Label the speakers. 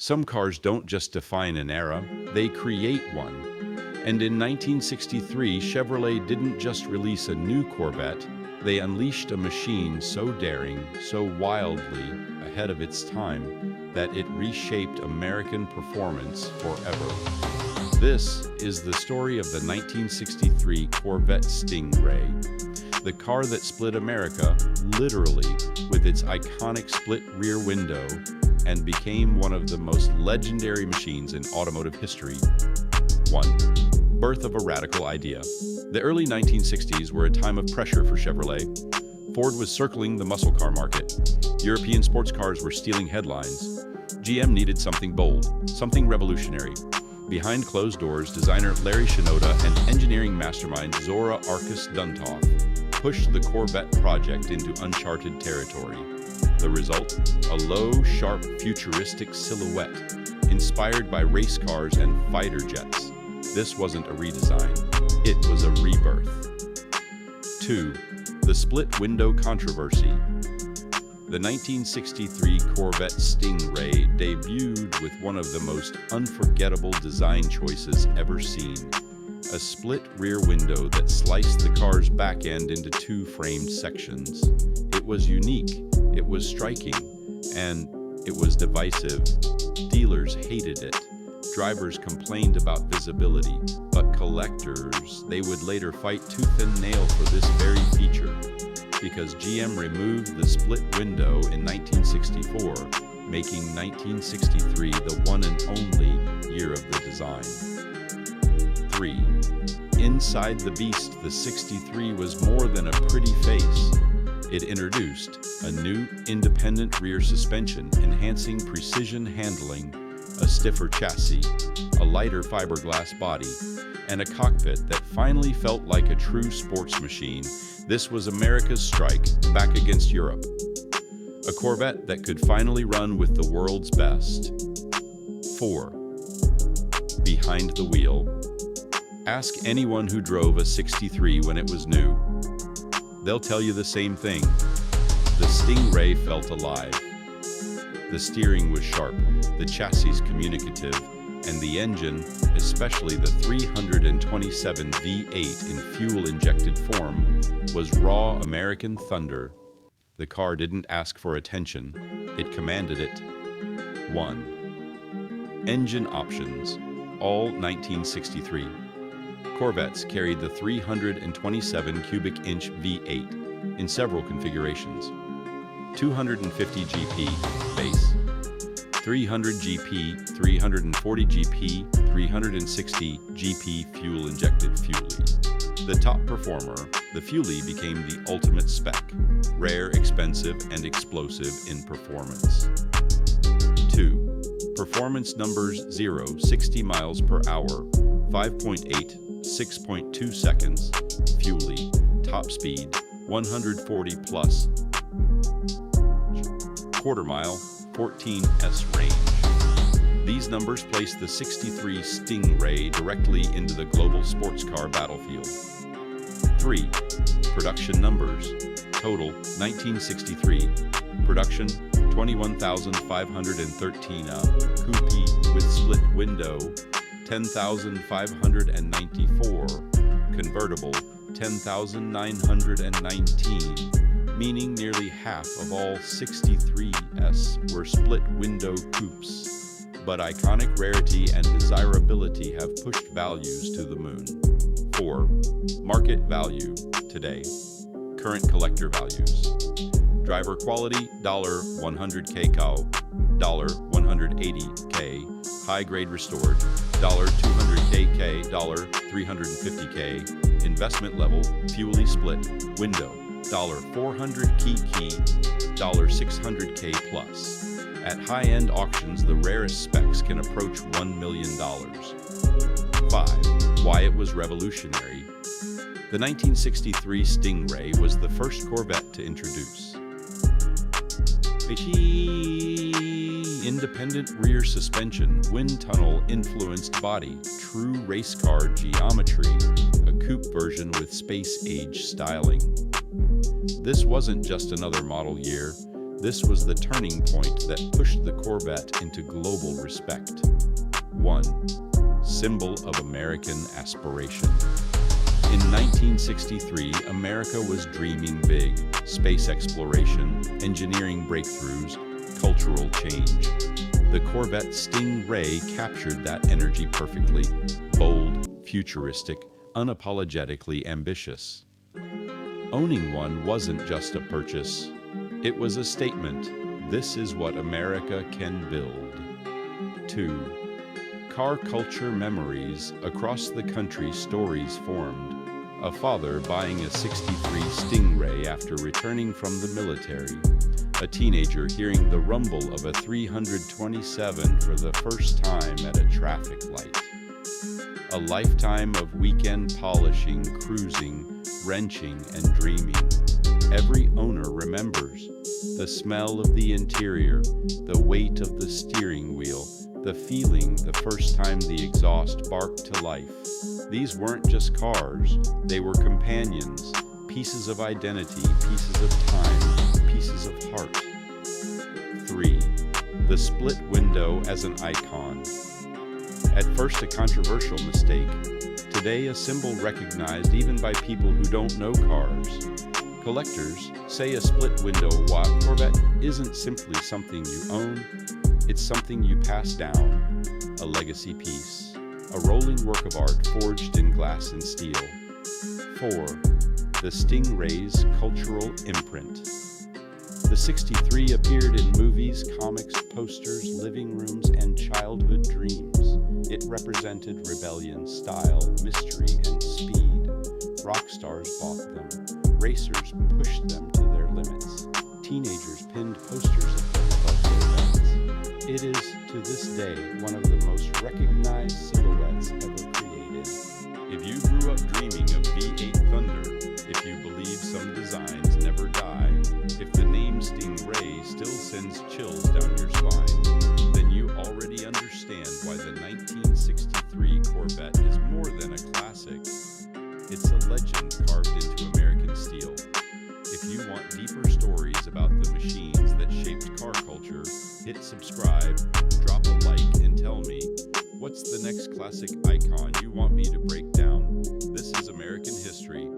Speaker 1: Some cars don't just define an era, they create one. And in 1963, Chevrolet didn't just release a new Corvette, they unleashed a machine so daring, so wildly ahead of its time, that it reshaped American performance forever. This is the story of the 1963 Corvette Stingray, the car that split America, literally, with its iconic split rear window, and became one of the most legendary machines in automotive history. 1. Birth of a radical idea. The early 1960s were a time of pressure for Chevrolet. Ford was circling the muscle car market. European sports cars were stealing headlines. GM needed something bold, something revolutionary. Behind closed doors, designer Larry Shinoda and engineering mastermind Zora Arkus Duntov pushed the Corvette project into uncharted territory. The result? A low, sharp, futuristic silhouette, inspired by race cars and fighter jets. This wasn't a redesign, it was a rebirth. 2. The split window controversy. The 1963 Corvette Stingray debuted with one of the most unforgettable design choices ever seen. A split rear window that sliced the car's back end into two framed sections. It was unique, it was striking, and it was divisive. Dealers hated it. Drivers complained about visibility, but collectors, they would later fight tooth and nail for this very feature. Because GM removed the split window in 1964, making 1963 the one and only year of the design. 3. Inside the beast, the 63 was more than a pretty face. It introduced a new independent rear suspension, enhancing precision handling, a stiffer chassis, a lighter fiberglass body, and a cockpit that finally felt like a true sports machine. This was America's strike back against Europe. A Corvette that could finally run with the world's best. 4. Behind the wheel. Ask anyone who drove a 63 when it was new. They'll tell you the same thing. The Stingray felt alive. The steering was sharp, the chassis communicative, and the engine, especially the 327 V8 in fuel-injected form, was raw American thunder. The car didn't ask for attention, it commanded it. 1. Engine options, all 1963. Corvettes carried the 327 cubic inch V8 in several configurations. 250 GP base, 300 GP, 340 GP, 360 GP fuel-injected Fuelie. The top performer, the Fuelie became the ultimate spec, rare, expensive, and explosive in performance. 2. Performance numbers 0, 60 miles per hour, 5.8, 6.2 seconds, Fuelie, top speed, 140 plus, quarter mile, 14s range. These numbers place the 63 Stingray directly into the global sports car battlefield. 3. Production numbers. Total, 1963. Production, 21,513. Coupe with split window, 10,594. Convertible, 10,919. Meaning nearly half of all 63s were split-window coupes. But iconic rarity and desirability have pushed values to the moon. 4. Market value today. Current collector values. Driver quality, $100K cow, $180K, high grade restored, $200K, $350K, investment level, Fuelie split, window, $400 key, $600K plus. At high-end auctions, the rarest specs can approach $1 million. 5. Why it was revolutionary. The 1963 Stingray was the first Corvette to introduce a independent rear suspension, wind tunnel influenced body, true race car geometry, a coupe version with space age styling. This wasn't just another model year, This was the turning point that pushed the Corvette into global respect. 1. Symbol of American aspiration. In 1963, America was dreaming big: space exploration, engineering breakthroughs, cultural change. The Corvette Stingray captured that energy perfectly: bold, futuristic, unapologetically ambitious. Owning one wasn't just a purchase, it was a statement: this is what America can build. 2. Car culture memories. Across the country, stories formed. A father buying a '63 Stingray after returning from the military. A teenager hearing the rumble of a 327 for the first time at a traffic light. A lifetime of weekend polishing, cruising, wrenching, and dreaming. Every owner remembers the smell of the interior, the weight of the steering wheel, the feeling the first time the exhaust barked to life. These weren't just cars, they were companions, pieces of identity, pieces of time, pieces of heart. 3. The split window as an icon. At first a controversial mistake, today a symbol recognized even by people who don't know cars. Collectors say a split window Corvette isn't simply something you own, it's something you pass down, a legacy piece, a rolling work of art forged in glass and steel. 4. The Stingray's cultural imprint. The '63 appeared in movies, comics, posters, living rooms, and childhood dreams. It represented rebellion, style, mystery, and speed. Rock stars bought them. Racers pushed them to their limits. Teenagers pinned posters of them above their beds. It is, to this day, one of the most recognized silhouettes ever created. If you grew up dreaming of V8 Thunder, if you believe some designs never die, if the name Stingray still sends chills down your spine, then you already understand why the 1963 Corvette is more than a classic. It's a legend carved into American steel. If you want deeper stories about the machines that shaped car culture, hit subscribe, drop a like, and tell me, what's the next classic icon you want me to break down? This is American history.